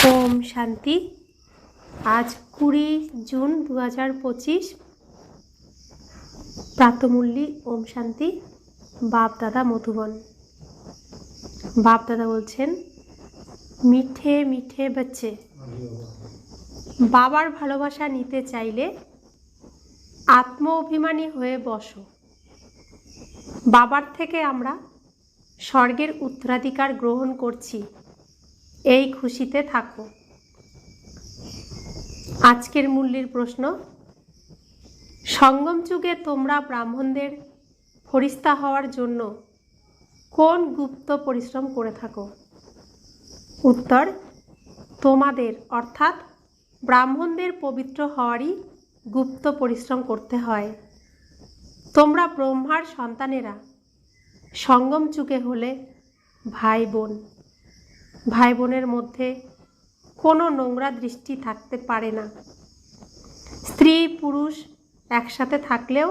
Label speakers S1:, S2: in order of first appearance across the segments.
S1: ওম শান্তি। আজ 20 জুন 2025 প্রাতমূল্যী। ওম শান্তি। বাপদাদা মধুবন। বাপদাদা বলছেন, মিঠে মিঠে বাচ্চে, বাবার ভালোবাসা নিতে চাইলে আত্ম অভিমানী হয়ে বসো। বাবার থেকে আমরা স্বর্গের উত্তরাধিকার গ্রহণ করছি, এই খুশিতে থাকো। আজকের মূল্যের প্রশ্ন, সঙ্গম যুগে তোমরা ব্রাহ্মণদের ফরিস্তা হওয়ার জন্য কোন গুপ্ত পরিশ্রম করে থাকো? উত্তর, তোমাদের অর্থাৎ ব্রাহ্মণদের পবিত্র হওয়ারই গুপ্ত পরিশ্রম করতে হয়। তোমরা ব্রহ্মার সন্তানেরা সঙ্গম যুগে হলে ভাই বোন। ভাই বোনের মধ্যে কোনো নোংরা দৃষ্টি থাকতে পারে না। স্ত্রী পুরুষ একসাথে থাকলেও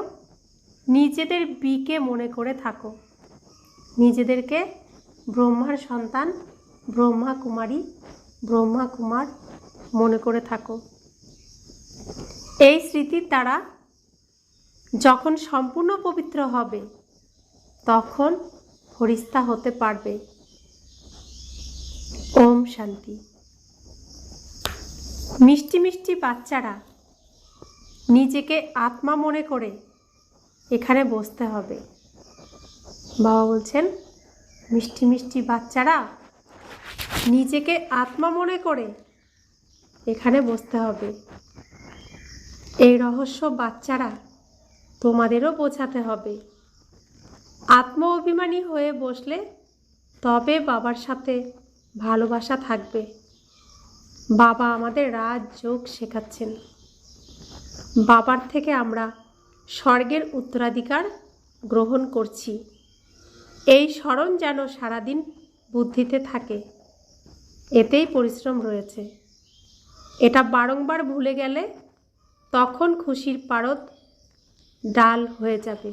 S1: নিজেদের বিকে মনে করে থাকো। নিজেদেরকে ব্রহ্মার সন্তান, ব্রহ্মা কুমারী, ব্রহ্মা কুমার মনে করে থাকো। এই স্মৃতির দ্বারা যখন সম্পূর্ণ পবিত্র হবে তখন ফরিস্তা হতে পারবে। ওম শান্তি। মিষ্টি মিষ্টি বাচ্চারা নিজেকে আত্মা মনে করে এখানে বসতে হবে। বাবা বলছেন, মিষ্টি মিষ্টি বাচ্চারা নিজেকে আত্মা মনে করে এখানে বসতে হবে। এই রহস্য বাচ্চারা তোমাদেরও বোঝাতে হবে। আত্ম অভিমানী হয়ে বসলে তবে বাবার সাথে ভালোবাসা থাকবে। বাবা আমাদের রাজযোগ শেখাচ্ছেন। বাবার থেকে আমরা স্বর্গের উত্তরাধিকার গ্রহণ করছি, এই স্মরণ যেন সারাদিন বুদ্ধিতে থাকে। এতেই পরিশ্রম রয়েছে। এটা বারংবার ভুলে গেলে তখন খুশির পারদ ডাল হয়ে যাবে,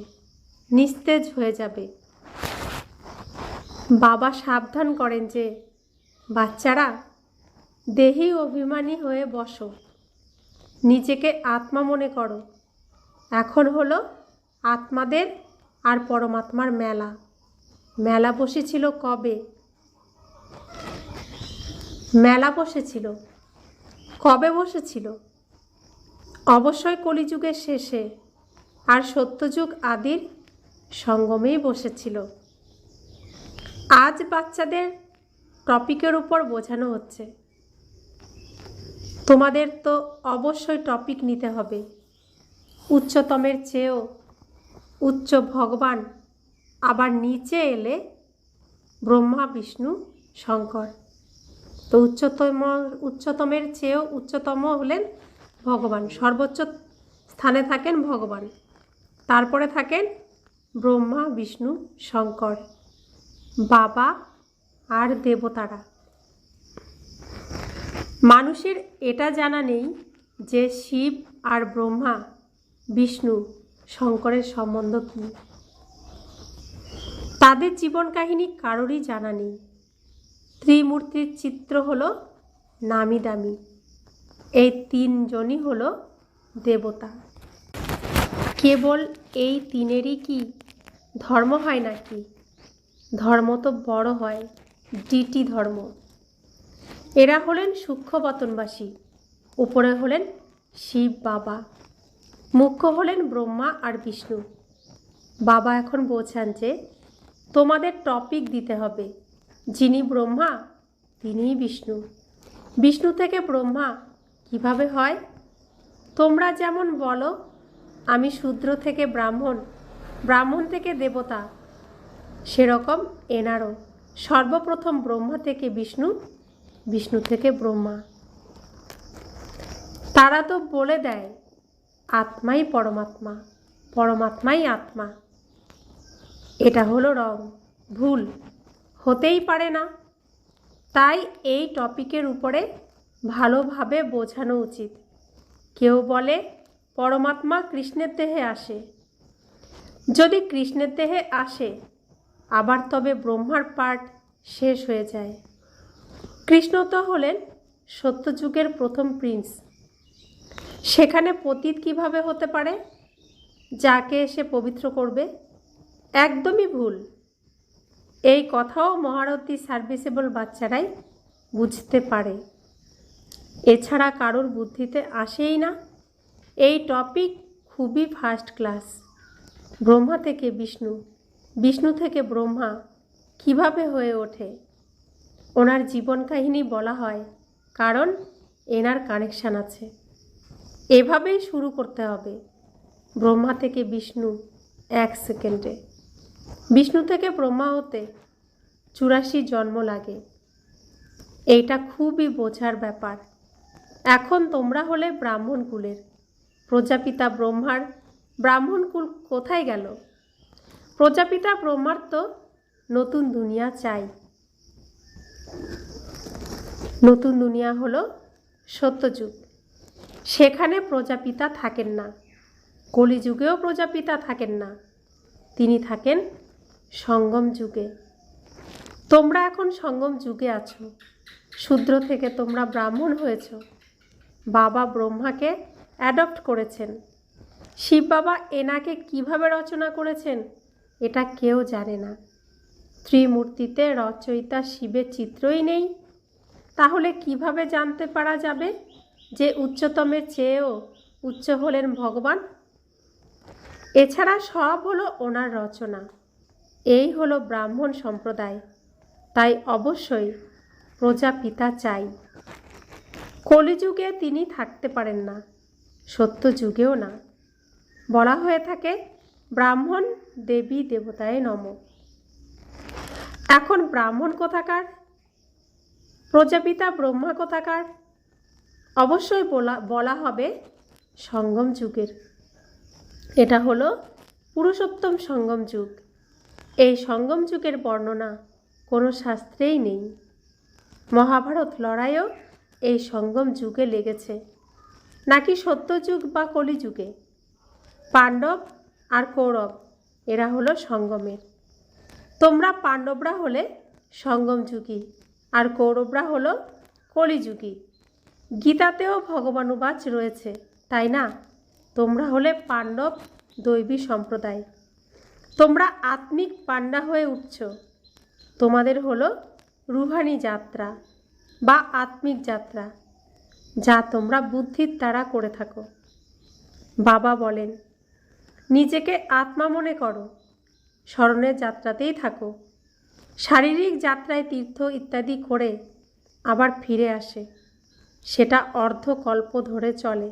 S1: নিস্তেজ হয়ে যাবে। বাবা সাবধান করেন যে, বাচ্চারা দেহি অভিমানী হয়ে বসো, নিজেকে আত্মা মনে করো। এখন হলো আত্মাদের আর পরমাত্মার মেলা। মেলা বসেছিল কবে? মেলা বসেছিল কবে বসেছিল? অবশ্যই কলিযুগের শেষে আর সত্যযুগ আদির সঙ্গমেই বসেছিল। আজ বাচ্চাদের টপিকের উপর বোঝানো হচ্ছে। তোমাদের তো অবশ্যই টপিক নিতে হবে। উচ্চতমের চেয়েও উচ্চ ভগবান, আবার নিচে এলে ব্রহ্মা বিষ্ণু শঙ্কর। তো উচ্চতমের চেয়েও উচ্চতম হলেন ভগবান। সর্বোচ্চ স্থানে থাকেন ভগবান, তারপরে থাকেন ব্রহ্মা বিষ্ণু শঙ্কর, বাবা আর দেবতারা। মানুষের এটা জানা নেই যে শিব আর ব্রহ্মা বিষ্ণু শঙ্করের সম্বন্ধ কী। তাদের জীবন কাহিনী কারোরই জানা নেই। ত্রিমূর্তির চিত্র হলো নামি দামি। এই তিনজনই হলো দেবতা। কেবল এই তিনেরই কি ধর্ম হয় নাকি? ধর্ম তো বড় হয়, ডিটি ধর্ম। এরা হলেন সূক্ষ্মবতনবাসী, উপরে হলেন শিব বাবা, মুখ্য হলেন ব্রহ্মা আর বিষ্ণু। বাবা এখন বোঝান যে তোমাদের টপিক দিতে হবে, যিনি ব্রহ্মা তিনিই বিষ্ণু। বিষ্ণু থেকে ব্রহ্মা কিভাবে হয়? তোমরা যেমন বলো আমি শূদ্র থেকে ব্রাহ্মণ, ব্রাহ্মণ থেকে দেবতা, সেরকম এনারও সর্বপ্রথম ব্রহ্মা থেকে বিষ্ণু, বিষ্ণু থেকে ব্রহ্মা। তারা তো বলে দেয় আত্মাই পরমাত্মা, পরমাত্মাই আত্মা। এটা হলো রং, ভুল, হতেই পারে না। তাই এই টপিকের উপরে ভালোভাবে বোঝানো উচিত। কেউ বলে পরমাত্মা কৃষ্ণের দেহে আসে। যদি কৃষ্ণের দেহে আসে আবার তবে ব্রহ্মার পার্ট শেষ হয়ে যায়। কৃষ্ণ তো হলেন সত্যযুগের প্রথম প্রিন্স। সেখানে পতিত কিভাবে হতে পারে? যাকে এসে পবিত্র করবে? একদমই ভুল। এই কথাও মহারথী সার্ভিসেবল বাচ্চারাই বুঝতে পারে, এছাড়া কারোর বুদ্ধিতে আসেই না। এই টপিক খুবই ফার্স্ট ক্লাস। ব্রহ্মা থেকে বিষ্ণু, বিষ্ণু থেকে ব্রহ্মা কিভাবে হয়ে ওঠে, ওনার জীবন কাহিনী বলা হয়, কারণ এনার কানেকশান আছে। এভাবেই শুরু করতে হবে। ব্রহ্মা থেকে বিষ্ণু 1 সেকেন্ডে, বিষ্ণু থেকে ব্রহ্মা হতে 84 জন্ম লাগে। এইটা খুবই বোঝার ব্যাপার। এখন তোমরা হলে ব্রাহ্মণ কুলের, প্রজাপিতা ব্রহ্মার ব্রাহ্মণ কুল কোথায় গেল? প্রজাপিতা ব্রহ্মার তো নতুন দুনিয়া চাই। নতুন দুনিয়া হলো সত্যযুগ। সেখানে প্রজাপিতা থাকেন না, কলিযুগেও প্রজাপিতা থাকেন না, তিনি থাকেন সঙ্গম যুগে। তোমরা এখন সঙ্গম যুগে আছো। শূদ্র থেকে তোমরা ব্রাহ্মণ হয়েছ। বাবা ব্রহ্মাকে অ্যাডপ্ট করেছেন। শিব বাবা এনাকে কিভাবে রচনা করেছেন এটা কেউ জানে না। ত্রিমূর্তিতে রচয়িতা শিবের চিত্রই নেই। তাহলে কিভাবে জানতে পারা যাবে যে উচ্চতমের চেয়েও উচ্চ হলেন ভগবান? এছাড়া সব হলো ওনার রচনা। এই হলো ব্রাহ্মণ সম্প্রদায়। তাই অবশ্যই প্রজাপিতা চাই। কলিযুগে তিনি থাকতে পারেন না, সত্য যুগেও না। বলা হয়ে থাকে ব্রাহ্মণ দেবী দেবতায় নম। এখন ব্রাহ্মণ কোথাকার? প্রজাপিতা ব্রহ্মা কোথাকার? অবশ্যই বলা হবে সঙ্গম যুগের। এটা হলো পুরুষোত্তম সঙ্গম যুগ। এই সঙ্গম যুগের বর্ণনা কোনো শাস্ত্রেই নেই। মহাভারত লড়াইও এই সঙ্গম যুগে লেগেছে, নাকি সত্যযুগ বা কলিযুগে? পাণ্ডব আর কৌরব এরা হলো সঙ্গমের। তোমরা পাণ্ডবরা হলে সঙ্গম যুগী আর কৌরবরা হলো কলিযুগী। গীতাতেও ভগবানুবাচ রয়েছে, তাই না? তোমরা হলে পাণ্ডব দৈবী সম্প্রদায়। তোমরা আত্মিক পাণ্ডা হয়ে উঠছ। তোমাদের হলো রুহানি যাত্রা বা আত্মিক যাত্রা, যা তোমরা বুদ্ধির দ্বারা করে থাকো। বাবা বলেন নিজেকে আত্মা মনে করো, স্মরণের যাত্রাতেই থাকো। শারীরিক যাত্রায় তীর্থ ইত্যাদি করে আবার ফিরে আসে, সেটা অর্ধকল্প ধরে চলে।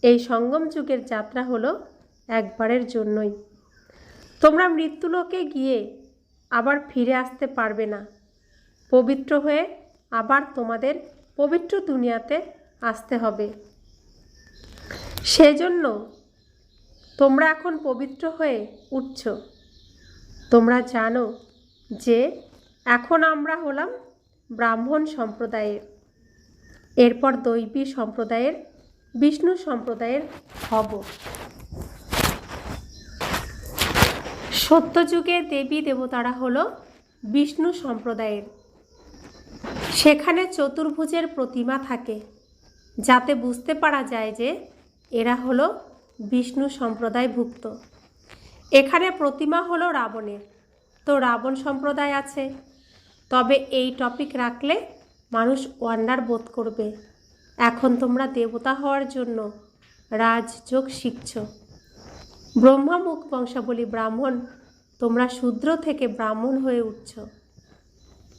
S1: এই সঙ্গম যুগের যাত্রা হলো একবারের জন্যই। তোমরা মৃত্যুলোকে গিয়ে আবার ফিরে আসতে পারবে না। পবিত্র হয়ে আবার তোমাদের পবিত্র দুনিয়াতে আসতে হবে। সেজন্য তোমরা এখন পবিত্র হয়ে উঠছ। তোমরা জানো যে এখন আমরা হলাম ব্রাহ্মণ সম্প্রদায়ের, এরপর দৈবী সম্প্রদায়ের, বিষ্ণু সম্প্রদায়ের হব। সত্যযুগে দেবী দেবতারা হলো বিষ্ণু সম্প্রদায়ের। সেখানে চতুর্ভুজের প্রতিমা থাকে, যাতে বুঝতে পারা যায় যে এরা হলো বিষ্ণু সম্প্রদায়ভুক্ত। এখানে প্রতিমা হলো রাবণের, তো রাবণ সম্প্রদায় আছে। তবে এই টপিক রাখলে মানুষ ওয়ান্ডার বোধ করবে। এখন তোমরা দেবতা হওয়ার জন্য রাজযোগ শিখছ। ব্রহ্মামুখ বংশাবলী ব্রাহ্মণ, তোমরা শূদ্র থেকে ব্রাহ্মণ হয়ে উঠছ।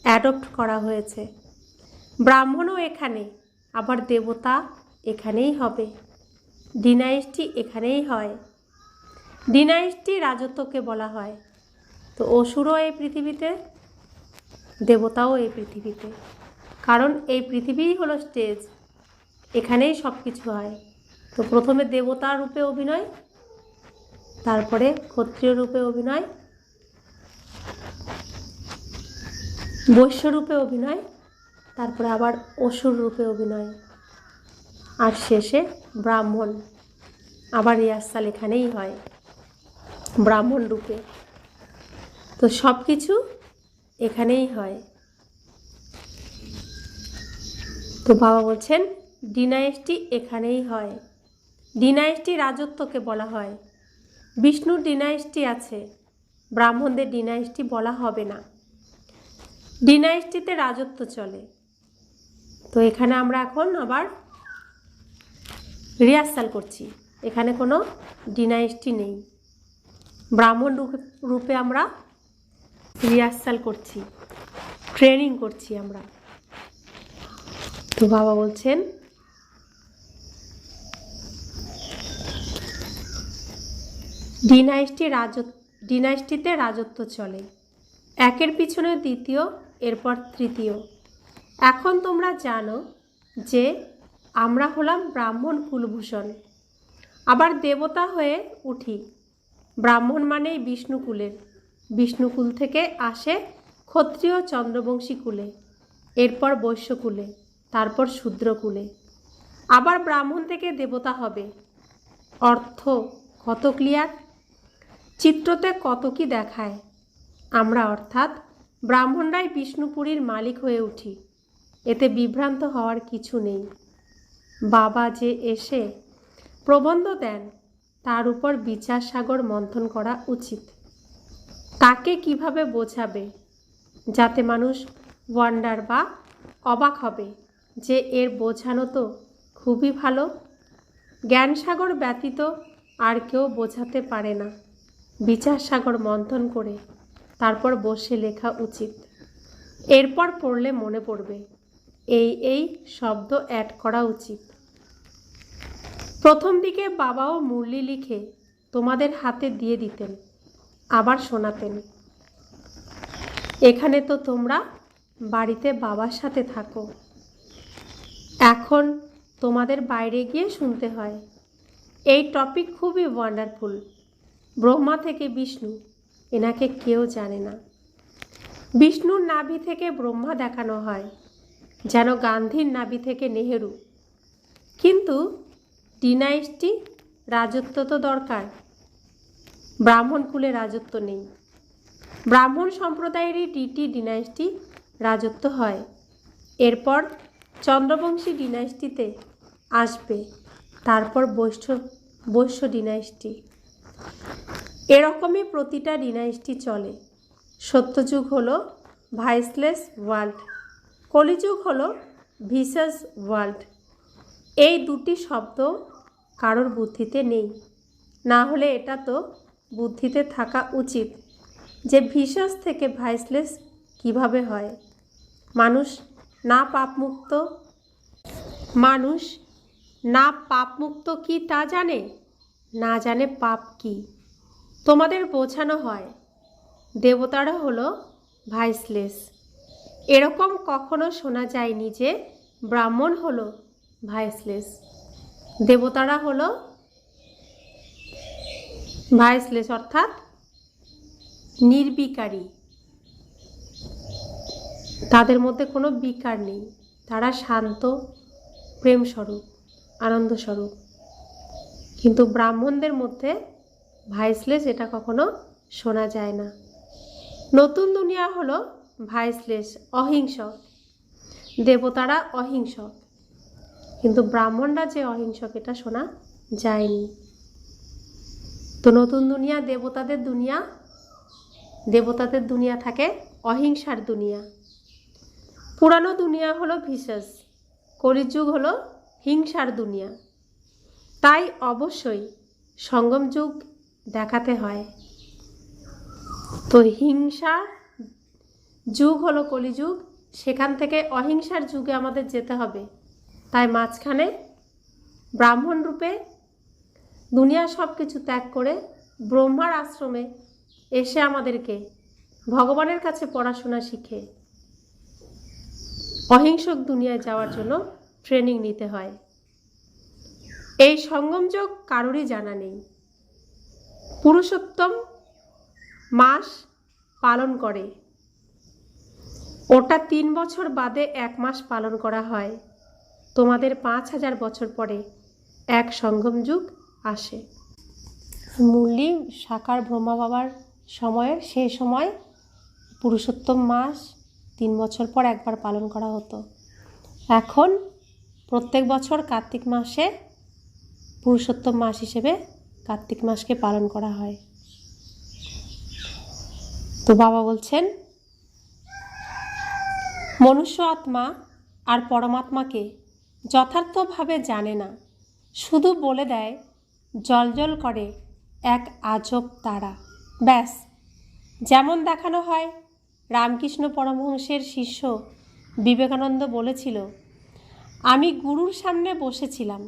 S1: অ্যাডপ্ট করা হয়েছে। ব্রাহ্মণও এখানে, আবার দেবতা এখানেই হবে। ডিনাইস্টি এখানেই হয়। ডিনাইস্টি রাজত্বকে বলা হয়। তো অসুরও এই পৃথিবীতে, দেবতাও এই পৃথিবীতে, কারণ এই পৃথিবীই হলো স্টেজ, এখানেই সব কিছু হয়। তো প্রথমে দেবতা রূপে অভিনয়, তারপরে ক্ষত্রিয় রূপে অভিনয়, বৈশ্য রূপে অভিনয়, তারপরে আবার অসুর রূপে অভিনয়, আর শেষে ব্রাহ্মণ। আবার রিহার্সাল এখানেই হয় ব্রাহ্মণ রূপে। তো সব কিছু এখানেই হয়। তো বাবা বলছেন ডিনাইস্টি এখানেই হয়। ডিনাইস্টি রাজত্বকে বলা হয়। বিষ্ণুর ডিনাইস্টি আছে, ব্রাহ্মণদের ডিনাইস্টি বলা হবে না। ডিনাইস্টিতে রাজত্ব চলে। তো এখানে আমরা এখন আবার রিহার্সাল করছি। এখানে কোনো ডিনাইস্টি নেই, ব্রাহ্মণ রূপে আমরা রিহার্সাল করছি, ট্রেনিং করছি আমরা। তো বাবা বলছেন ডিনাইস্টিতে রাজত্ব চলে, একের পিছনে দ্বিতীয়, এরপর তৃতীয়। এখন তোমরা জানো যে আমরা হলাম ব্রাহ্মণ কুলভূষণ, আবার দেবতা হয়ে উঠি। ব্রাহ্মণ মানেই বিষ্ণুকুলের, বিষ্ণুকুল থেকে আসে ক্ষত্রিয় চন্দ্রবংশী কুলে, এরপর বৈশ্যকুলে, তারপর শূদ্রকুলে। আবার ব্রাহ্মণ থেকে দেবতা হবে। অর্থ কত ক্লিয়ার? চিত্রতে কত কি দেখায়। আমরা অর্থাৎ ব্রাহ্মণরাই বিষ্ণুপুরীর মালিক হয়ে উঠি, এতে বিভ্রান্ত হওয়ার কিছু নেই। বাবা যে এসে প্রবন্ধ দেন তার উপর বিচার সাগর মন্থন করা উচিত। তাকে কিভাবে বোঝাবে যাতে মানুষ ওয়ান্ডার বা অবাক হবে যে এর বোঝানো তো খুবই ভালো। জ্ঞানসাগর ব্যতীত আর কেউ বোঝাতে পারে না। বিচার সাগর মন্থন করে তারপর বসে লেখা উচিত। এরপর পড়লে মনে পড়বে, এই শব্দ অ্যাড করা উচিত। প্রথম দিকে বাবাও মুরলি লিখে তোমাদের হাতে দিয়ে দিতেন, আবার শোনাতেন। এখানে তো তোমরা বাড়িতে বাবার সাথে থাকো, এখন তোমাদের বাইরে গিয়ে শুনতে হয়। এই টপিক খুবই ওয়ান্ডারফুল। ব্রহ্মা থেকে বিষ্ণু, এনাকে কেউ জানে না। বিষ্ণুর নাভি থেকে ব্রহ্মা দেখানো হয়, যেন গান্ধীর নাভি থেকে নেহেরু। কিন্তু ডিনাইস্টি রাজত্ব তো দরকার, ব্রাহ্মণ কুলে রাজত্ব নেই। ব্রাহ্মণ সম্প্রদায়েরই ডিনাইস্টি রাজত্ব হয়। এরপর চন্দ্রবংশী ডিনাইস্টিতে আসবে, তারপর বৈশ্য ডিনাইস্টি। এরকমই প্রতিটা ডিনাইস্টি চলে। সত্যযুগ হলো ভাইসলেস ওয়ার্ল্ড, কলিযুগ হলো ভিসাস ওয়ার্ল্ড। এই দুটি শব্দ কারোর বুদ্ধিতে নেই, না হলে এটা তো বুদ্ধিতে থাকা উচিত যে ভিসাস থেকে ভাইসলেস কিভাবে হয়। মানুষ না পাপমুক্ত কি তা জানে না, জানে পাপ কি। তোমাদের বোঝানো হয় দেবতারা হলো ভাইসলেস। এরকম কখনো শোনা যায়নি যে ব্রাহ্মণ হলো ভাইসলেস। দেবতারা হলো ভাইসলেস, অর্থাৎ নির্বিকারী। তাদের মধ্যে কোনো বিকার নেই, তারা শান্ত, প্রেমস্বরূপ, আনন্দস্বরূপ। কিন্তু ব্রাহ্মণদের মধ্যে ভাইসলেস এটা কখনো শোনা যায় না। নতুন দুনিয়া হলো ভাইসলেস, অহিংসক। দেবতারা অহিংসক, কিন্তু ব্রাহ্মণরা যে অহিংসক এটা শোনা যায়নি। তো নতুন দুনিয়া দেবতাদের দুনিয়া থাকে অহিংসার দুনিয়া। পুরানো দুনিয়া হলো ভিসাস, কলিযুগ হলো হিংসার দুনিয়া। তাই অবশ্যই সঙ্গম যুগ দেখাতে হয়। তো হিংসা যুগ হলো কলিযুগ, সেখান থেকে অহিংসার যুগে আমাদের যেতে হবে। তাই মাঝখানে ব্রাহ্মণ রূপে দুনিয়া সব কিছু ত্যাগ করে ব্রহ্মার আশ্রমে এসে আমাদেরকে ভগবানের কাছে পড়াশোনা শিখে অহিংসক দুনিয়ায় যাওয়ার জন্য ট্রেনিং নিতে হয়। এই সঙ্গম যোগ কারোরই জানা নেই। পুরুষোত্তম মাস পালন করে, ওটা 3 বছর বাদে 1 মাস পালন করা হয়। তোমাদের 5000 বছর পরে এক সঙ্গম যুগ আসে। মুরলি সাকার ব্রহ্মা বাবার সময়ের সেই সময় পুরুষোত্তম মাস 3 বছর পর একবার পালন করা হতো। এখন প্রত্যেক বছর কার্তিক মাসে পুরুষোত্তম মাস হিসেবে কার্তিক মাসকে পালন করা হয়। তো বাবা বলছেন, মনুষ্য আত্মা আর পরমাত্মাকে যথার্থভাবে জানে না, শুধু বলে দেয় জ্বলজ্বল করে এক আজব তারা, ব্যাস। যেমন দেখানো হয়, রামকৃষ্ণ পরমহংসের শিষ্য বিবেকানন্দ বলেছিল, আমি গুরুর সামনে বসেছিলাম।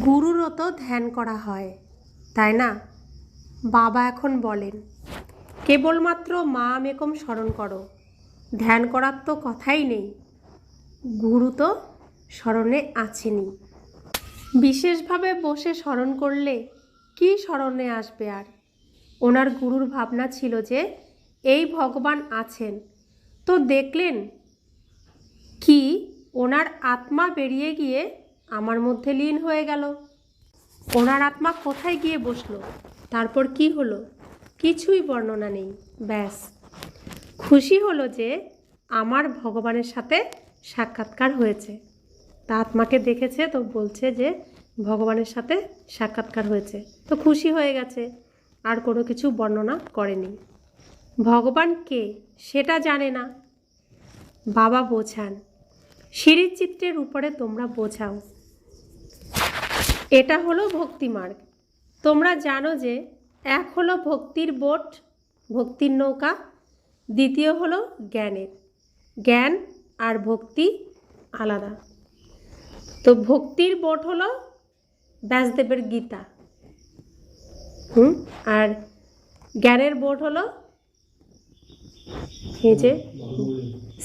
S1: গুরুরও তো ধ্যান করা হয়, তাই না? বাবা এখন বলেন, কেবলমাত্র মাম একম স্মরণ করো, ধ্যান করার তো কথাই নেই, গুরু তো স্মরণে আছেনই। বিশেষভাবে বসে স্মরণ করলে কি স্মরণে আসবে আর? ওনার গুরুর ভাবনা ছিল যে এই ভগবান আছেন, তো দেখলেন কি ওনার আত্মা বেরিয়ে গিয়ে আমার মধ্যে লীন হয়ে গেল। ওনার আত্মা কোথায় গিয়ে বসলো, তারপর কি হলো, কিছুই বর্ণনা নেই। ব্যাস, খুশি হলো যে আমার ভগবানের সাথে সাক্ষাৎকার হয়েছে। তা আত্মাকে দেখেছে, তো বলছে যে ভগবানের সাথে সাক্ষাৎকার হয়েছে, তো খুশি হয়ে গেছে, আর কোনো কিছু বর্ণনা করেনি। ভগবান কে সেটা জানে না। বাবা বোঝান, সিঁড়ির চিত্রের উপরে তোমরা বোঝাও। এটা হলো ভক্তিমার্গ। তোমরা জানো যে এক হলো ভক্তির বোট, ভক্তির নৌকা, দ্বিতীয় হলো জ্ঞানের। জ্ঞান আর ভক্তি আলাদা। তো ভক্তির বোট হলো ব্যাসদেবের গীতা, আর জ্ঞানের বোট হলো এই যে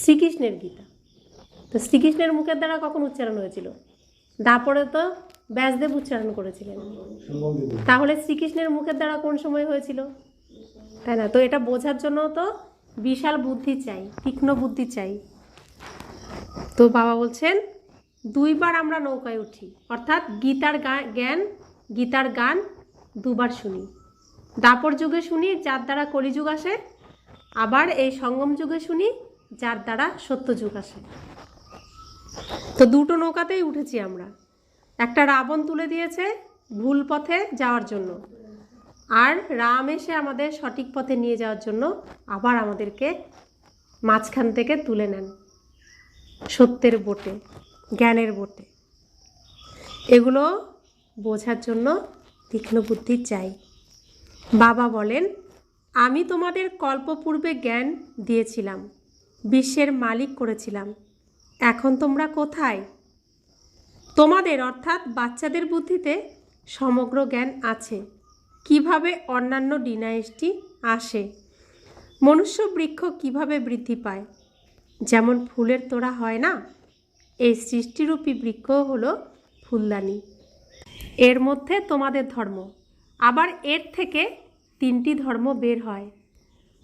S1: শ্রীকৃষ্ণের গীতা। তো শ্রীকৃষ্ণের মুখের দ্বারা কখন উচ্চারণ হয়েছিল? তারপরে তো ব্যাসদেব উচ্চারণ করেছিলেন, তাহলে শ্রীকৃষ্ণের মুখের দ্বারা কোন সময় হয়েছিল, তাই না? তো এটা বোঝার জন্য তো বিশাল বুদ্ধি চাই, তীক্ষ্ণ বুদ্ধি চাই। তো বাবা বলছেন, দুইবার আমরা নৌকায় উঠি, অর্থাৎ গীতার জ্ঞান, গীতার গান দুবার শুনি। দাপর যুগে শুনি, যার দ্বারা কলিযুগ আসে, আবার এই সঙ্গম যুগে শুনি, যার দ্বারা সত্যযুগ আসে। তো দুটো নৌকাতেই উঠেছি আমরা। একটা রাবণ তুলে দিয়েছে ভুল পথে যাওয়ার জন্য, আর রাম এসে আমাদের সঠিক পথে নিয়ে যাওয়ার জন্য আবার আমাদেরকে মাঝখান থেকে তুলে নেন সত্যের বোটে, জ্ঞানের বোটে। এগুলো বোঝার জন্য তীক্ষ্ণ বুদ্ধি চাই। বাবা বলেন, আমি তোমাদের কল্পপূর্বে জ্ঞান দিয়েছিলাম, বিশ্বের মালিক করেছিলাম, এখন তোমরা কোথায়? তোমাদের অর্থাৎ বাচ্চাদের বুদ্ধিতে সমগ্র জ্ঞান আছে, কিভাবে অন্যান্য ডিনাইস্টি আসে, মনুষ্য বৃক্ষ কিভাবে বৃদ্ধি পায়, যেমন ফুলের তোড়া হয় না, এই সৃষ্টিরূপী বৃক্ষ হলো ফুলদানি। এর মধ্যে তোমাদের ধর্ম, আবার এর থেকে 3টি ধর্ম বের হয়,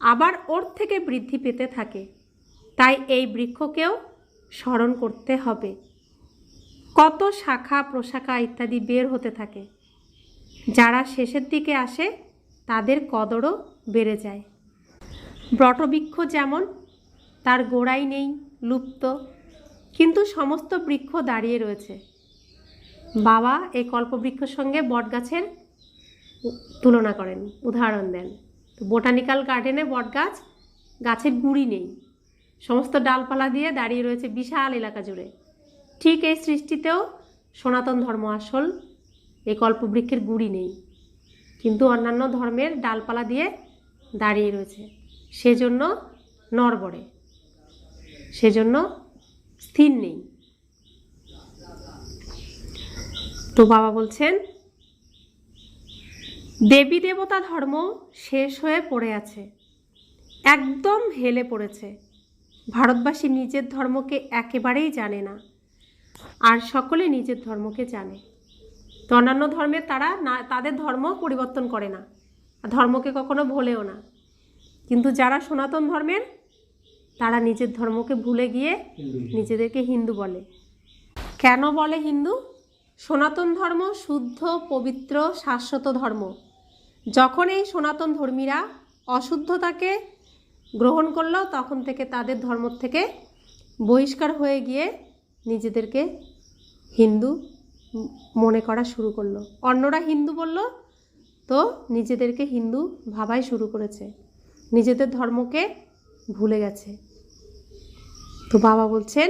S1: আবার ওর থেকে বৃদ্ধি পেতে থাকে। তাই এই বৃক্ষকেও স্মরণ করতে হবে। কত শাখা প্রশাখা ইত্যাদি বের হতে থাকে। যারা শেষের দিকে আসে তাদের কদরও বেড়ে যায়। বটবৃক্ষ যেমন, তার গোড়াই নেই, লুপ্ত, কিন্তু সমস্ত বৃক্ষ দাঁড়িয়ে রয়েছে। বাবা এই কল্পবৃক্ষের সঙ্গে বটগাছের তুলনা করেন, উদাহরণ দেন। তো বোটানিক্যাল গার্ডেনে বটগাছ, গাছের গুঁড়ি নেই, সমস্ত ডালপালা দিয়ে দাঁড়িয়ে রয়েছে বিশাল এলাকা জুড়ে। ঠিক এই সৃষ্টিতেও সনাতন ধর্ম আসল, এই কল্পবৃক্ষের গুঁড়ি নেই, কিন্তু অন্যান্য ধর্মের ডালপালা দিয়ে দাঁড়িয়ে রয়েছে, সেজন্য নড়বড়ে, সেজন্য স্থির নেই। তো বাবা বলছেন, দেবী দেবতা ধর্ম শেষ হয়ে পড়ে আছে, একদম হেলে পড়েছে। ভারতবাসী নিজের ধর্মকে একেবারেই জানে না, আর সকলে নিজের ধর্মকে জানে। তো অন্যান্য ধর্মের তারা না, তাদের ধর্ম পরিবর্তন করে না, ধর্মকে কখনো ভোলেও না। কিন্তু যারা সনাতন ধর্মের, তারা নিজের ধর্মকে ভুলে গিয়ে নিজেদেরকে হিন্দু বলে। কেন বলে হিন্দু? সনাতন ধর্ম শুদ্ধ, পবিত্র, শাশ্বত ধর্ম। যখন এই সনাতন ধর্মীরা অশুদ্ধতাকে গ্রহণ করলো, তখন থেকে তাদের ধর্ম থেকে বহিষ্কার হয়ে গিয়ে নিজেদেরকে হিন্দু মনে করা শুরু করলো। অন্যরা হিন্দু বলল তো নিজেদেরকে হিন্দু ভাবাই শুরু করেছে, নিজেদের ধর্মকে ভুলে গেছে। তো বাবা বলছেন,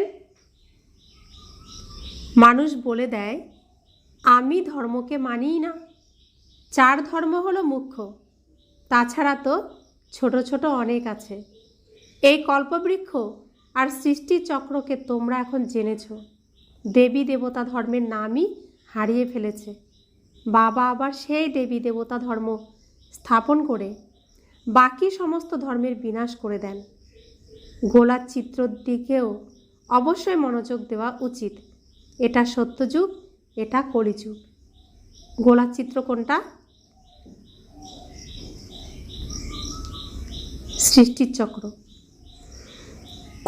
S1: মানুষ বলে দেয় আমি ধর্মকে মানিই না, 4 ধর্ম হলো মুখ্য, তাছাড়া তো ছোট ছোট অনেক আছে। এই কল্পবৃক্ষ আর সৃষ্টির চক্রকে তোমরা এখন জেনেছ। দেবী দেবতা ধর্মের নামই হারিয়ে ফেলেছে। বাবা আবার সেই দেবী দেবতা ধর্ম স্থাপন করে বাকি সমস্ত ধর্মের বিনাশ করে দেন। গোলার চিত্রর দিকেও অবশ্যই মনোযোগ দেওয়া উচিত। এটা সত্যযুগ, এটা কলিযুগ। গোলার চিত্র কোনটা? সৃষ্টির চক্র।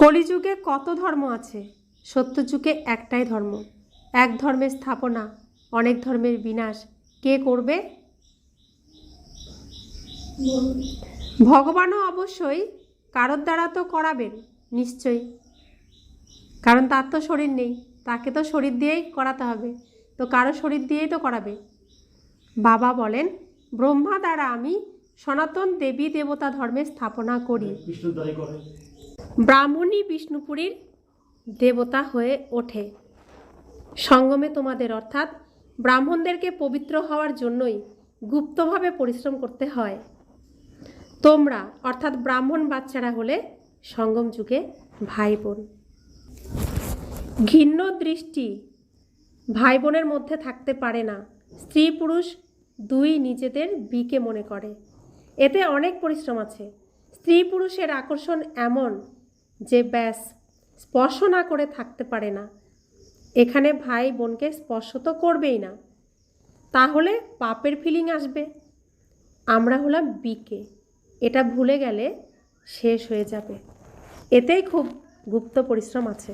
S1: কলিযুগে কত ধর্ম আছে? সত্যযুগে একটাই ধর্ম। এক ধর্মের স্থাপনা, অনেক ধর্মের বিনাশ কে করবে? ভগবানও অবশ্যই কারোর দ্বারা তো করাবেন নিশ্চয়ই, কারণ তার তো শরীর নেই, তাকে তো শরীর দিয়েই করাতে হবে, তো কারো শরীর দিয়েই তো করাবে। বাবা বলেন, ব্রহ্মা দ্বারা আমি সনাতন দেবী দেবতা ধর্মের স্থাপনা করি। ব্রাহ্মণী বিষ্ণুপুরীর দেবতা হয়ে ওঠে। সঙ্গমে তোমাদের অর্থাৎ ব্রাহ্মণদেরকে পবিত্র হওয়ার জন্যই গুপ্তভাবে পরিশ্রম করতে হয়। তোমরা অর্থাৎ ব্রাহ্মণ বাচ্চারা হলে সঙ্গম যুগে ভাই বোন। ঘৃণ্য দৃষ্টি ভাই বোনের মধ্যে থাকতে পারে না। স্ত্রী পুরুষ দুই নিজেদের বিকে মনে করে। এতে অনেক পরিশ্রম আছে। স্ত্রী পুরুষের আকর্ষণ এমন যে ব্যাস স্পর্শ না করে থাকতে পারে না। এখানে ভাই বোনকে স্পর্শ তো করবেই না, তাহলে পাপের ফিলিং আসবে। আমরা হলাম বিকে, এটা ভুলে গেলে শেষ হয়ে যাবে। এতেই খুব গুপ্ত পরিশ্রম আছে।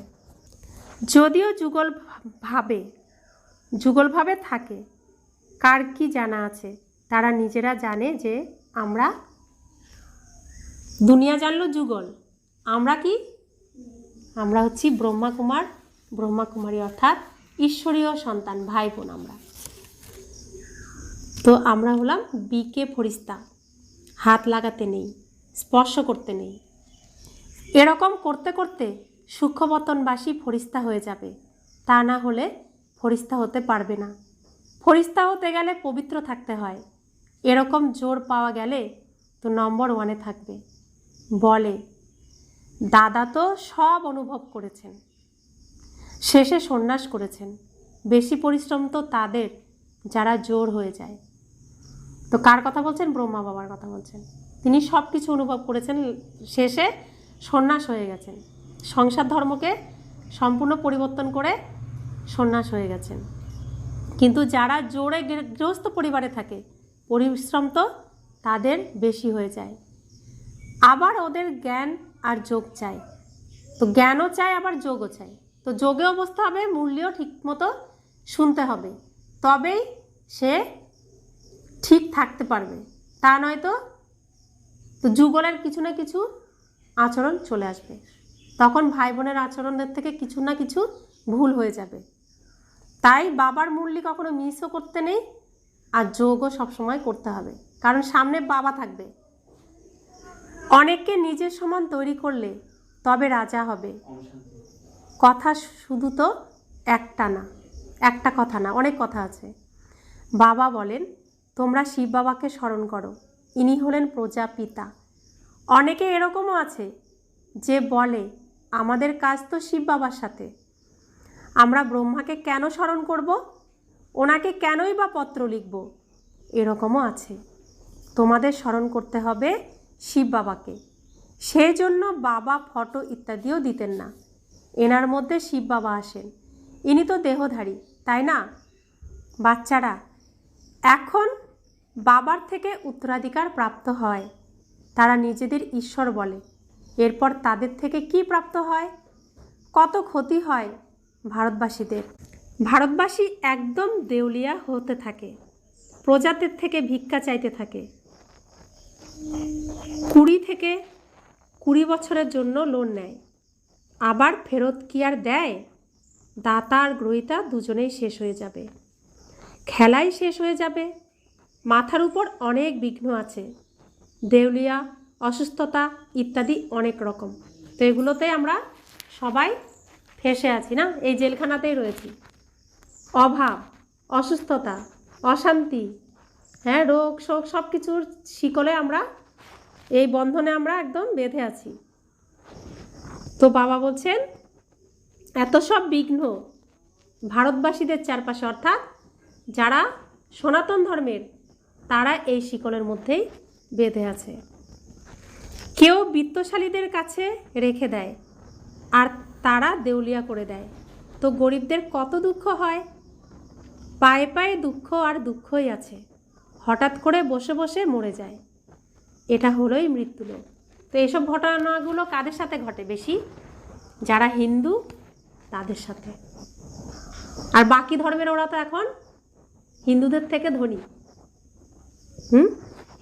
S1: যদিও যুগলভাবে থাকে, কার কি জানা আছে? তারা নিজেরা জানে যে আমরা, দুনিয়া জানলো যুগল, আমরা কি? আমরা হচ্ছি ব্রহ্মাকুমার ব্রহ্মাকুমারী অর্থাৎ ঈশ্বরীয় সন্তান, ভাই বোন আমরা। তো আমরা হলাম বিকে ফরিস্তা, হাত লাগাতে নেই, স্পর্শ করতে নেই। এরকম করতে করতে সূক্ষ্মবতনবাসী ফরিস্তা হয়ে যাবে, তা না হলে ফরিস্তা হতে পারবে না। ফরিস্তা হতে গেলে পবিত্র থাকতে হয়। এরকম জোর পাওয়া গেলে তো নম্বর 1-এ থাকবে। বলে দাদা তো সব অনুভব করেছেন, শেষে সন্ন্যাস করেছেন। বেশি পরিশ্রম তো তাদের যারা জোর হয়ে যায়। তো কার কথা বলছেন? ব্রহ্মা বাবার কথা বলছেন। তিনি সব কিছু অনুভব করেছেন, শেষে সন্ন্যাস হয়ে গেছেন। সংসার ধর্মকে সম্পূর্ণ পরিবর্তন করে সন্ন্যাস হয়ে গেছেন। কিন্তু যারা জোরে গৃহস্থ পরিবারে থাকে, পরিশ্রম তো তাদের বেশি হয়ে যায়। আবার ওদের জ্ঞান আর যোগ চাই, তো জ্ঞানও চাই আবার যোগও চাই। তো যোগেও বসতে হবে, মূল্যও ঠিকমতো শুনতে হবে, তবেই সে ঠিক থাকতে পারবে। তা নয়তো তো যুগলের কিছু না কিছু আচরণ চলে আসবে। তখন ভাই বোনের আচরণের থেকে কিছু না কিছু ভুল হয়ে যাবে। তাই বাবার মূল্য কখনো মিসও করতে নেই, আর যোগও সবসময় করতে হবে, কারণ সামনে বাবা থাকবে। অনেককে নিজের সমান তৈরি করলে তবে রাজা হবে। কথা শুধু তো একটা কথা না, অনেক কথা আছে। বাবা বলেন, তোমরা শিব বাবাকে স্মরণ করো, ইনি হলেন প্রজাপিতা। অনেকে এরকমও আছে যে বলে আমাদের কাজ তো শিব বাবার সাথে, আমরা ব্রহ্মাকে কেন স্মরণ করব, ওনাকে কেনই বা পত্র লিখব। এরকমও আছে। তোমাদের স্মরণ করতে হবে শিব বাবাকে। সেই জন্য বাবা ফটো ইত্যাদিও দিতেন না। এনার মধ্যে শিব বাবা আসেন, ইনি তো দেহধারী, তাই না? বাচ্চারা এখন বাবার থেকে উত্তরাধিকার প্রাপ্ত হয়, তারা নিজেদের ঈশ্বর বলে। এরপর তাদের থেকে কি প্রাপ্ত হয়? কত ক্ষতি হয় ভারতবাসীদের। ভারতবাসী একদম দেউলিয়া হতে থাকে, প্রজাদের থেকে ভিক্ষা চাইতে থাকে। 20 থেকে 20 বছরের জন্য লোন নেয়, আবার ফেরত কি আর দেয়? দাতা আর গ্রহীতা দুজনেই শেষ হয়ে যাবে, খেলাই শেষ হয়ে যাবে। মাথার উপর অনেক বিঘ্ন আছে, দেউলিয়া, অসুস্থতা ইত্যাদি অনেক রকম। তো এগুলোতে আমরা সবাই ফেঁসে আছি না, এই জেলখানাতেই রয়েছি। অভাব, অসুস্থতা, অশান্তি, হ্যাঁ, রোগ শোক সব কিছুর শিকলে আমরা, এই বন্ধনে আমরা একদম বেঁধে আছি। তো বাবা বলছেন এত সব বিঘ্ন ভারতবাসীদের চারপাশে, অর্থাৎ যারা সনাতন ধর্মের, তারা এই শিকলের মধ্যেই বেঁধে আছে। কেউ বিত্তশালীদের কাছে রেখে দেয় আর তারা দেউলিয়া করে দেয়। তো গরিবদের কত দুঃখ হয়, পায়ে পায়ে দুঃখ আর দুঃখই আছে, হঠাৎ করে বসে বসে মরে যায়। এটা হলোই মৃত্যুলোক। তো এইসব ঘটনাগুলো কাদের সাথে ঘটে বেশি? যারা হিন্দু তাদের সাথে। আর বাকি ধর্মের ওরা তো এখন হিন্দুদের থেকে ধনী।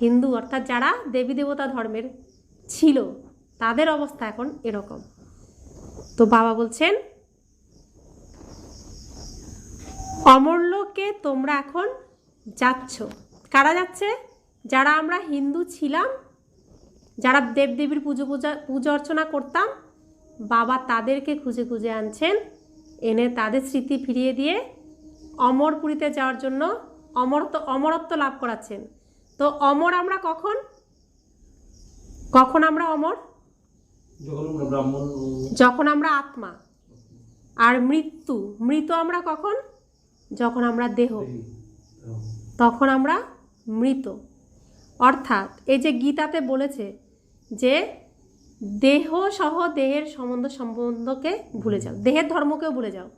S1: হিন্দু অর্থাৎ যারা দেবী দেবতা ধর্মের ছিল, তাদের অবস্থা এখন এরকম। তো বাবা বলছেন অমরলোকে তোমরা এখন যাচ্ছ। কারা যাচ্ছে? যারা আমরা হিন্দু ছিলাম, যারা দেবদেবীর পুজো অর্চনা করতাম, বাবা তাদেরকে খুঁজে খুঁজে আনছেন, এনে তাদের স্মৃতি ফিরিয়ে দিয়ে অমরপুরীতে যাওয়ার জন্য অমরত্ব লাভ করাচ্ছেন। তো অমর আমরা কখন? কখন আমরা অমর? যখন আমরা আত্মা। আর মৃত আমরা কখন? যখন আমরা দেহ, তখন আমরা মৃত। অর্থাৎ এই যে গীতাতে বলেছে যে দেহ সহ দেহের সম্বন্ধকে ভুলে যাও, দেহের ধর্মকেও ভুলে যাও।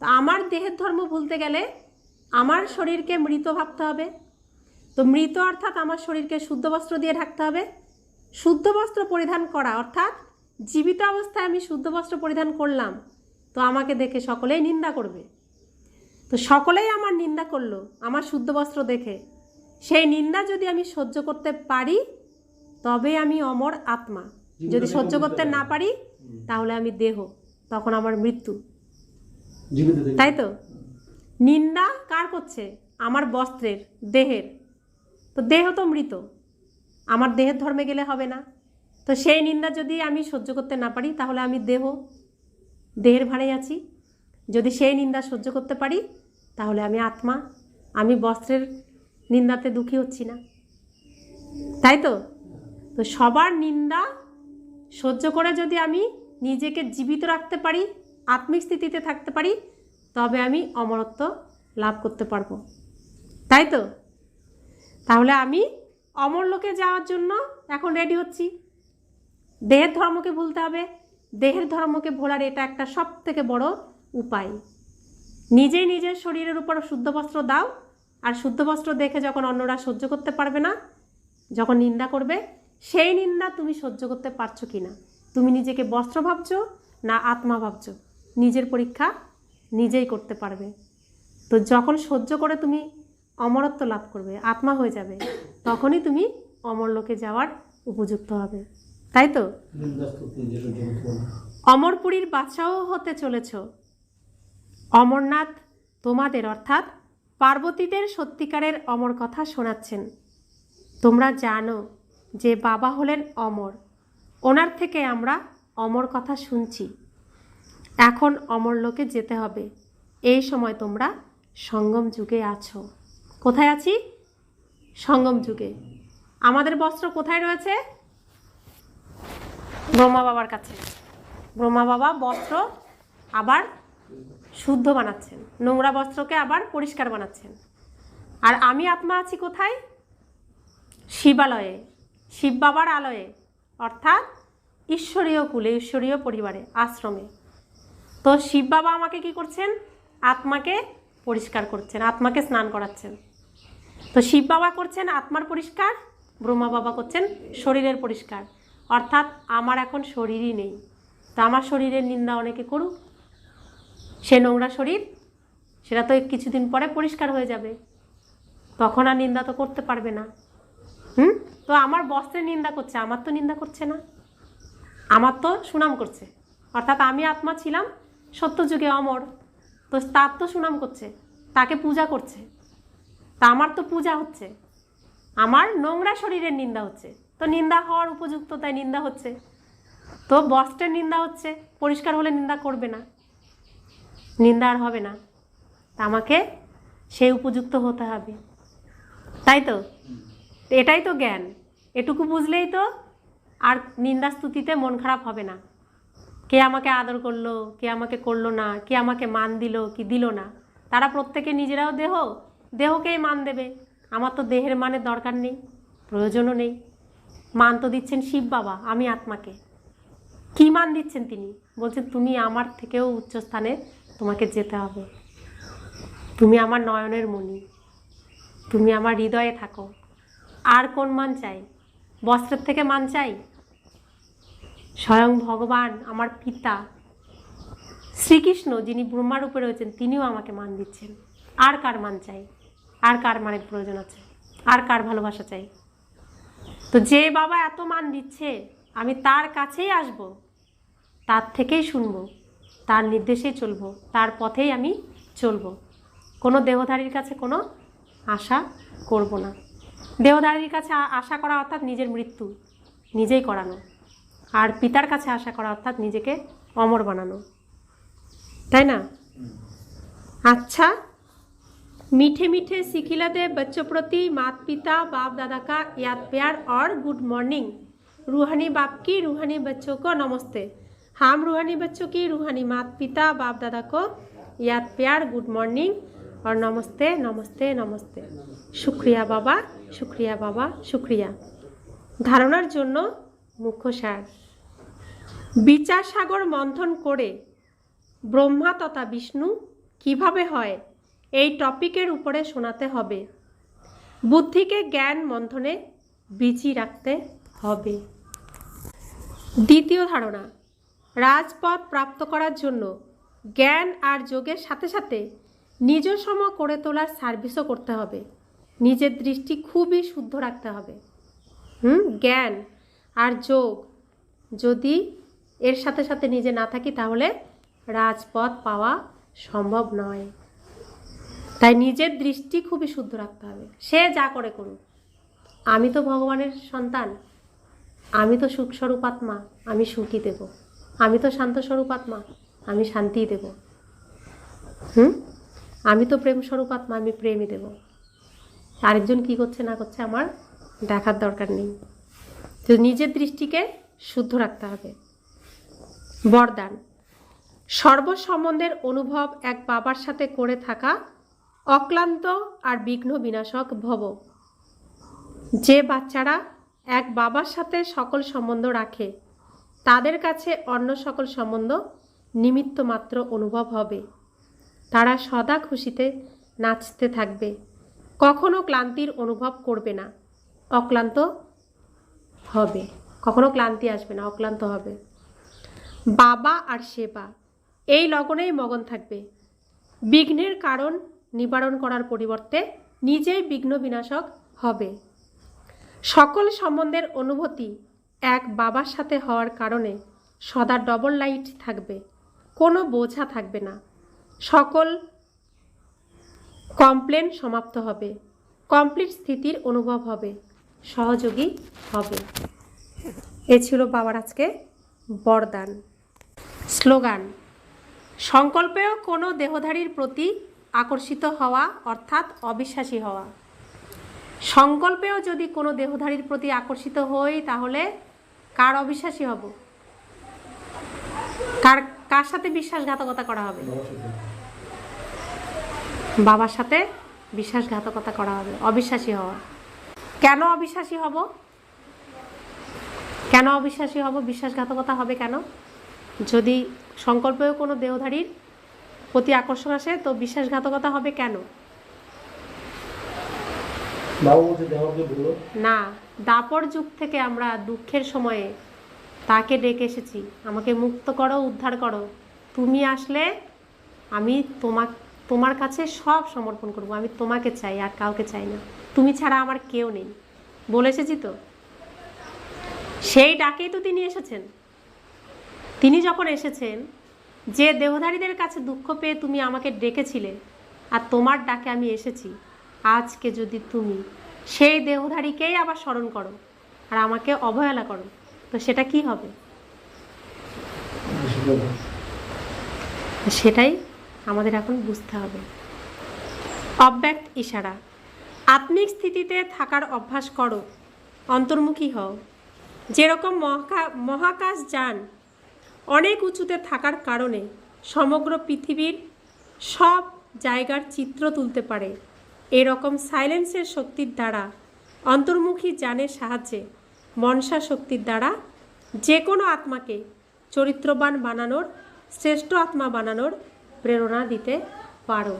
S1: তো আমার দেহের ধর্ম ভুলতে গেলে আমার শরীরকে মৃত ভাবতে হবে। তো মৃত অর্থাৎ আমার শরীরকে শুদ্ধ বস্ত্র দিয়ে ঢাকতে হবে। শুদ্ধ বস্ত্র পরিধান করা অর্থাৎ জীবিত অবস্থায় আমি শুদ্ধ বস্ত্র পরিধান করলাম, তো আমাকে দেখে সকলেই নিন্দা করবে। তো সকলেই আমার নিন্দা করলো আমার শুদ্ধ বস্ত্র দেখে, সেই নিন্দা যদি আমি সহ্য করতে পারি তবে আমি অমর আত্মা। যদি সহ্য করতে না পারি তাহলে আমি দেহ, তখন আমার মৃত্যু। তাই তো? নিন্দা কার করছে? আমার বস্ত্রের, দেহের। তো দেহ তো মৃত, আমার দেহের ধর্মে গেলে হবে না। তো সেই নিন্দা যদি আমি সহ্য করতে না পারি তাহলে আমি দেহের ভাড়ে আছি। যদি সেই নিন্দা সহ্য করতে পারি তাহলে আমি আত্মা, আমি বস্ত্রের নিন্দাতে দুঃখী হচ্ছি না। তাই তো? তো সবার নিন্দা সহ্য করে যদি আমি নিজেকে জীবিত রাখতে পারি, আত্মিক স্থিতিতে থাকতে পারি, তবে আমি অমরত্ব লাভ করতে পারবো। তাই তো? তাহলে আমি অমরলোকে যাওয়ার জন্য এখন রেডি হচ্ছি। দেহের ধর্মকে ভুলতে হবে। দেহের ধর্মকে ভোলার এটা একটা সব থেকে বড় উপায়। নিজেই নিজের শরীরের উপর শুদ্ধ বস্ত্র দাও, আর শুদ্ধ বস্ত্র দেখে যখন অন্যরা সহ্য করতে পারবে না, যখন নিন্দা করবে, সেই নিন্দা তুমি সহ্য করতে পারছো কি না, তুমি নিজেকে বস্ত্র ভাবছো না আত্মা ভাবছো, নিজের পরীক্ষা নিজেই করতে পারবে। তো যখন সহ্য করে তুমি অমরত্ব লাভ করবে, আত্মা হয়ে যাবে, তখনই তুমি অমরলোকে যাওয়ার উপযুক্ত হবে। তাই তো? অমরপুরীর বাদশাহ হতে চলেছ। অমরনাথ তোমাদের অর্থাৎ পার্বতীদের সত্যিকারের অমর কথা শোনাচ্ছেন। তোমরা জানো যে বাবা হলেন অমর, ওনার থেকে আমরা অমর কথা শুনছি। এখন অমরলোকে যেতে হবে। এই সময় তোমরা সঙ্গম যুগে আছো। কোথায় আছি? সঙ্গম যুগে। আমাদের বস্ত্র কোথায় রয়েছে? ব্রহ্মা বাবার কাছে। ব্রহ্মা বাবা বস্ত্র আবার শুদ্ধ বানাচ্ছেন, নোংরা বস্ত্রকে আবার পরিষ্কার বানাচ্ছেন। আর আমি আত্মা আছি কোথায়? শিবালয়ে, শিব বাবার আলয়ে, অর্থাৎ ঈশ্বরীয় কুলে, ঈশ্বরীয় পরিবারে, আশ্রমে। তো শিব বাবা আমাকে কি করছেন? আত্মাকে পরিষ্কার করছেন, আত্মাকে স্নান করাচ্ছেন। তো শিব বাবা করছেন আত্মার পরিষ্কার, ব্রহ্মা বাবা করছেন শরীরের পরিষ্কার। অর্থাৎ আমার এখন শরীরই নেই, তো আমার শরীরের নিন্দা অনেকে করুক, সে নোংরা শরীর, সেটা তো কিছুদিন পরে পরিষ্কার হয়ে যাবে, তখন আর নিন্দা তো করতে পারবে না। তো আমার বস্ত্রের নিন্দা করছে, আমার তো নিন্দা করছে না, আমার তো সুনাম করছে। অর্থাৎ আমি আত্মা ছিলাম সত্যযুগে অমর, তো তার তো সুনাম করছে, তাকে পূজা করছে, তা আমার তো পূজা হচ্ছে, আমার নোংরা শরীরের নিন্দা হচ্ছে, তো নিন্দা হওয়ার উপযুক্ত, তাই নিন্দা হচ্ছে। তো বস্ত্রের নিন্দা হচ্ছে, পরিষ্কার হলে নিন্দা করবে না, নিন্দা আর হবে না, তা আমাকে সেই উপযুক্ত হতে হবে, তাই তো? এটাই তো জ্ঞান। এটুকু বুঝলেই তো আর নিন্দা স্তুতিতে মন খারাপ হবে না। কে আমাকে আদর করলো, কে আমাকে করলো না, কে আমাকে মান দিল কি দিল না, তারা প্রত্যেকে নিজেরাও দেহকেই মান দেবে। আমার তো দেহের মানের দরকার নেই, প্রয়োজনও নেই। মান তো দিচ্ছেন শিব বাবা, আমি আত্মাকে। কি মান দিচ্ছেন তিনি? বলছেন তুমি আমার থেকেও উচ্চ স্থানে তোমাকে যেতে হবে, তুমি আমার নয়নের মণি, তুমি আমার হৃদয়ে থাকো। আর কোন মান চাই? বস্ত্রের থেকে মান চাই? স্বয়ং ভগবান আমার পিতা শ্রীকৃষ্ণ, যিনি ব্রহ্মার উপরে রয়েছেন, তিনিও আমাকে মান দিচ্ছেন। আর কার মান চাই? আর কার মানের প্রয়োজন আছে? আর কার ভালোবাসা চাই? তো যে বাবা এত মান দিচ্ছে, আমি তার কাছেই আসব, তার থেকেই শুনবো, তার নির্দেশেই চলবো, তার পথেই আমি চলবো। কোনো দেহধারীর কাছে কোনো আশা করব না। দেহধারীর কাছে আশা করা অর্থাৎ নিজের মৃত্যু নিজেই করানো, আর পিতার কাছে আশা করা অর্থাৎ নিজেকে অমর বানানো, তাই না? अच्छा, मीठे मीठे सिखिलाते बच्चों प्रति माता पिता बाप दादा का याद प्यार और गुड मॉर्निंग। रूहानी बाप की रूहानी बच्चों को नमस्ते। हम रूहानी बच्चों की रूहानी माता पिता बाप दादा को याद प्यार गुड मॉर्निंग और नमस्ते नमस्ते नमस्ते। शुक्रिया बाबा, शुक्रिया बाबा, शुक्रिया। धारणार জন্য মুখ্য সার। বিচার সাগর মন্থন করে ব্রহ্মা তথা বিষ্ণু কিভাবে হয় এই টপিকের উপরে শোনাতে হবে। বুদ্ধিকে জ্ঞান মন্থনে বিজি রাখতে হবে। দ্বিতীয় ধারণা, রাজপথ প্রাপ্ত করার জন্য জ্ঞান আর যোগের সাথে সাথে নিজসম করে তোলার সার্ভিসও করতে হবে। নিজের দৃষ্টি খুবই শুদ্ধ রাখতে হবে। জ্ঞান আর যোগ যদি এর সাথে সাথে নিজে না থাকি তাহলে রাজপথ পাওয়া সম্ভব নয়। তাই নিজের দৃষ্টি খুবই শুদ্ধ রাখতে হবে। সে যা করে করুক, আমি তো ভগবানের সন্তান, আমি তো সুখ স্বরূপ আত্মা, আমি সুখই দেব। আমি তো শান্ত স্বরূপ আত্মা, আমি শান্তিই দেব। আমি তো প্রেম স্বরূপ আত্মা, আমি প্রেমই দেব। আরেকজন কি করছে না করছে আমার দেখার দরকার নেই। তো নিজের দৃষ্টিকে শুদ্ধ রাখতে হবে। বরদান, সর্বসম্বন্ধের অনুভব এক বাবার সাথে করে থাকা অক্লান্ত আর বিঘ্ন বিনাশক ভব। যে বাচ্চারা এক বাবার সাথে সকল সম্বন্ধ রাখে তাদের কাছে অন্য সকল সম্বন্ধ নিমিত্ত মাত্র অনুভব হবে। তারা সদা খুশিতে নাচতে থাকবে, কখনো ক্লান্তির অনুভব করবে না, অক্লান্ত হবে। কখনো ক্লান্তি আসবে না, অক্লান্ত হবে। বাবা আর সেবা এই লগনেই মগন থাকবে। বিঘ্নের কারণ নিবারণ করার পরিবর্তে নিজেই বিঘ্ন বিনাশক হবে। সকল সম্বন্ধের অনুভূতি এক বাবার সাথে হওয়ার কারণে সদা ডবল লাইট থাকবে, কোনো বোঝা থাকবে না। সকল কমপ্লেন সমাপ্ত হবে, কমপ্লিট স্থিতির অনুভব হবে, সহযোগী হবে। এ ছিল বাবার আজকে বরদান। স্লোগান, সংকল্পেও কোনো দেহধারীর প্রতি আকর্ষিত হওয়া অর্থাৎ অবিশ্বাসী হওয়া। সংকল্পেও যদি কোনো দেহধারীর প্রতি আকর্ষিত হই তাহলে কার অবিশ্বাসী হব? কার সাথে বিশ্বাসঘাতকতা করা হবে? বাবার সাথে বিশ্বাসঘাতকতা করা হবে, অবিশ্বাসী হওয়া। কেন অবিশ্বাসী হব? কেন অবিশ্বাসী হব? বিশ্বাসঘাতকতা হবে কেন? যদি সংকল্পেও কোনো দেহধারীর প্রতি আকর্ষণ আসে তো বিশ্বাসঘাতকতা হবে কেন? না, দাপর যুগ থেকে আমরা দুঃখের সময়ে তাকে ডেকে এসেছি, আমাকে মুক্ত করো, উদ্ধার করো, তুমি আসলে আমি তোমার কাছে সব সমর্পণ করব, আমি তোমাকে চাই আর কাউকে চাই না, তুমি ছাড়া আমার কেউ নেই বলে এসেছি তো। সেই ডাকেই তো তিনি এসেছেন। তিনি যখন এসেছেন যে দেহধারীদের কাছে দুঃখ পেয়ে তুমি আমাকে ডেকেছিলে আর তোমার ডাকে আমি এসেছি, আজকে যদি তুমি সেই দেহধারীকেই আবার স্মরণ করো আর আমাকে অবহেলা করো, তো সেটা কি হবে? সেটাই আমাদের এখন বুঝতে হবে। অব্যক্ত ইশারা। আত্মিক স্থিতিতে থাকার অভ্যাস করো, অন্তর্মুখী হও। যেরকম মহাকাশ যান অনেক উঁচুতে থাকার কারণে সমগ্র পৃথিবীর সব জায়গার চিত্র তুলতে পারে, এরকম সাইলেন্সের শক্তির দ্বারা, অন্তর্মুখী যানের সাহায্যে, মনসা শক্তির দ্বারা যে কোনো আত্মাকে চরিত্রবান বানানোর, শ্রেষ্ঠ আত্মা বানানোর প্রেরণা দিতে পারো।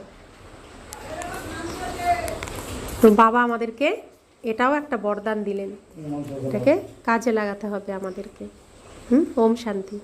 S1: তো বাবা আমাদেরকে এটাও একটা বরদান দিলেন, এটাকে কাজে লাগাতে হবে আমাদেরকে। ওম শান্তি।